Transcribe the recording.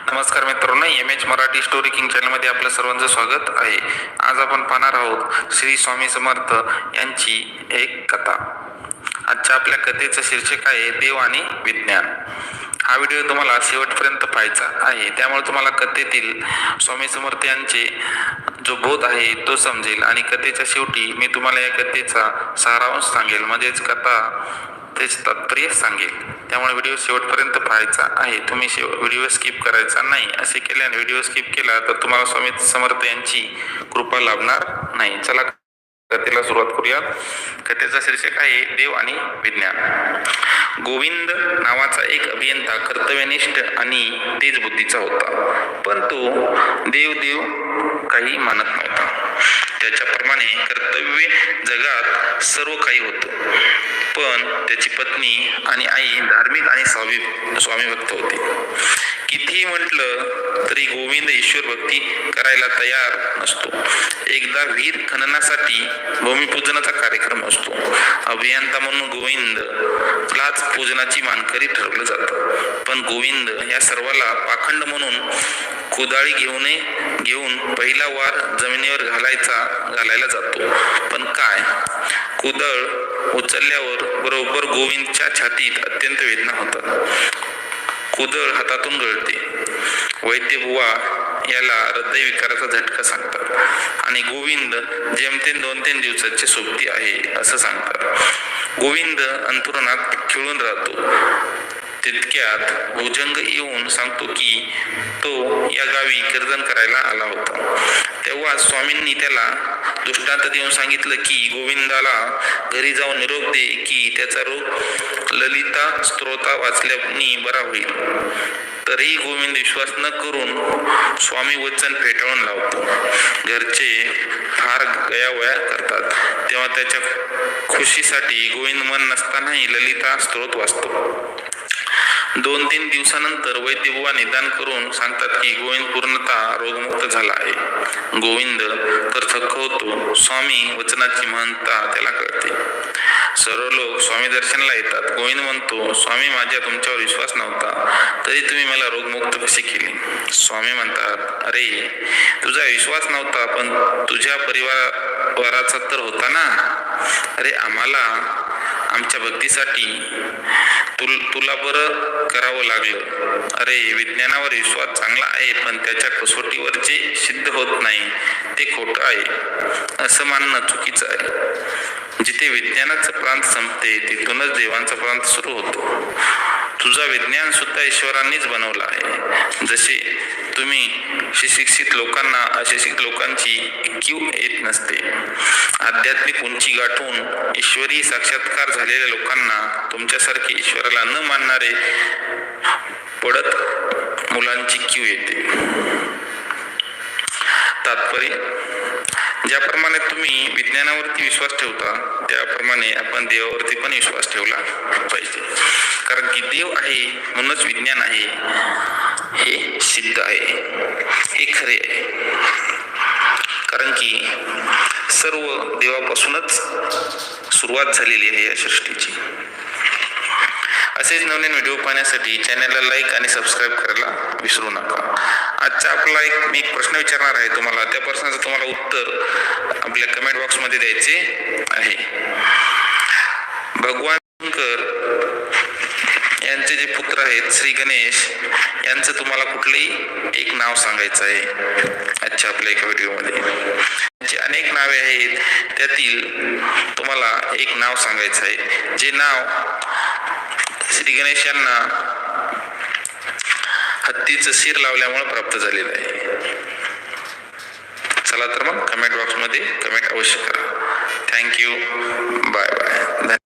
नमस्कार मित्रांनो, H Marathi story king चॅनलमध्ये आपलं सर्वांचं स्वागत आहे. आज आपण पाहणार आहोत श्री स्वामी समर्थ यांची एक कथा. आजच्या आपल्या कथेचं शीर्षक आहे देव आणि विज्ञान. हा व्हिडिओ तुम्हाला शेवटपर्यंत पाहायचा आहे, त्यामुळे तुम्हाला कथेतील स्वामी समर्थ यांचे जो बोध आहे तो समजेल आणि कथेच्या शेवटी मी तुम्हाला या कथेचा सारांश सांगेल, म्हणजेच कथा तेच तात्पर्य सांगेल. त्यामुळे व्हिडिओ शेवटपर्यंत पाहायचा आहे. तुम्ही व्हिडिओ स्किप करायचा नाही. असे केल्याने व्हिडिओ स्किप केला तर तुम्हाला स्वामी समर्थ यांची कृपा लाभणार नाही. चला कथेला सुरुवात करूया. कथेचा शीर्षक आहे देव आणि विज्ञान. गोविंद नावाचा एक अभियंता कर्तव्यनिष्ठ आणि तेज बुद्धीचा होता, पण तो देव काही मानत नव्हता. त्याच्याप्रमाणे कर्तव्य जगात सर्व काही होतं, पण त्याची पत्नी आणि आई धार्मिक आणि स्वामी भक्त होते. कितीही म्हटलं तरी गोविंद ईश्वर भक्ती करायला तयार नसतो. एकदा विहीर खननासाठी भूमिपूजनाचा कार्यक्रम असतो. अभियंता म्हणून गोविंदलाच पूजनाची मानकरी ठरवलं जातं, पण गोविंद या सर्वाला पाखंड म्हणून कुदाळी घेऊन पहिला वार जमिनीवर घालायला जातो. पण काय, कुदळ उचलल्यावर बरोबर गोविंदच्या छातीत अत्यंत वेदना होतात. कुदळ हातातून गळते. वैद्य बुवा याला हृदयविकाराचा झटका सांगतात आणि गोविंद जेमतेम 2-3 दिवसाची सोबती आहे असं सांगतात. गोविंद अंतरुणात खिळून राहतो. तितक्यात भुजंग येऊन सांगतो की तो या गावी कीर्तन करायला आला होता. तेव्हा स्वामींनी त्याला दृष्टांत देऊन सांगितलं की गोविंदाला घरी जाऊन निरोप दे की त्याचा रोग ललिता स्तोत्र वाचल्याने बरा होईल. तरीही गोविंद विश्वास न करून स्वामी वचन फेटाळून लावतो. घरचे फार गयावया करतात, तेव्हा त्याच्या खुशीसाठी गोविंद मन नसतानाही ललिता स्तोत्र वाचतो. 2-3 दिवसानंतर वैद्यबुवा निदान करून सांगतात की गोविंद पूर्णतः रोगमुक्त झाला आहे. गोविंद तर थक्क होतो. स्वामी वचनाची महत्ता त्याला कळते. सर्व लोक स्वामी दर्शनाला येतात. गोविंद म्हणतो, स्वामी, माझ्या तुमच्यावर विश्वास नव्हता, तरी तुम्ही मला रोगमुक्त कसे केले? स्वामी म्हणतात, अरे, तुझा विश्वास नव्हता, पण तुझ्या परिवाराचा तर होता ना. अरे, आम्हाला आमच्या भक्तीसाठी तुला बरं करावं लागलं. अरे, विज्ञानावर विश्वास चांगला आहे, पण त्याच्या कसोटीवर जे सिद्ध होत नाही ते खोटं आहे असं मानणं चुकीचं आहे. जिथे विज्ञानाचा प्रांत संपते तिथूनच देवांचा प्रांत सुरू होतो. तुझा विज्ञान सुद्धा ईश्वरांनीच बनवला आहे. जसे तुम्ही सुशिक्षित लोकांना अशिक्षित लोकांची कीव येत नसते. आध्यात्मिक उंची गाठून ईश्वरी साक्षात्कार झालेल्या लोकांना तुमच्यासारखे ईश्वराला न मानणारे पडत मुलांची कीव येते. तात्पर्य, ज्याप्रमाणे तुम्ही विज्ञानावरती विश्वास ठेवता त्याप्रमाणे आपण देवावरती पण विश्वास ठेवला पाहिजे. कारण की देव आहे म्हणूनच विज्ञान आहे, हे सिद्ध आहे, हे खरे आहे. कारण की सर्व देवापासूनच सुरुवात झालेली आहे या सृष्टीची. असेच नवीन व्हिडिओ पाहण्यासाठी चॅनलला लाईक आणि सबस्क्राईब करायला विसरू नका. आजचा आपला मी एक प्रश्न विचारणार आहे तुम्हाला. त्या प्रश्नाचं तुम्हाला उत्तर आपल्या कमेंट बॉक्समध्ये द्यायचे आहे. भगवान शंकर यांचे जे पुत्र आहेत श्री गणेश यांचं तुम्हाला कुठलंही एक नाव सांगायचं आहे आजच्या आपल्या एका व्हिडिओमध्ये. त्यांची अनेक नावे आहेत, त्यातील तुम्हाला एक नाव सांगायचं आहे जे नाव श्री गणेश यांना हत्तीचं शिर लावल्यामुळे प्राप्त झालेलं आहे. चला तर मग कमेंट बॉक्समध्ये कमेंट अवश्य करा. थँक्यू. Bye bye.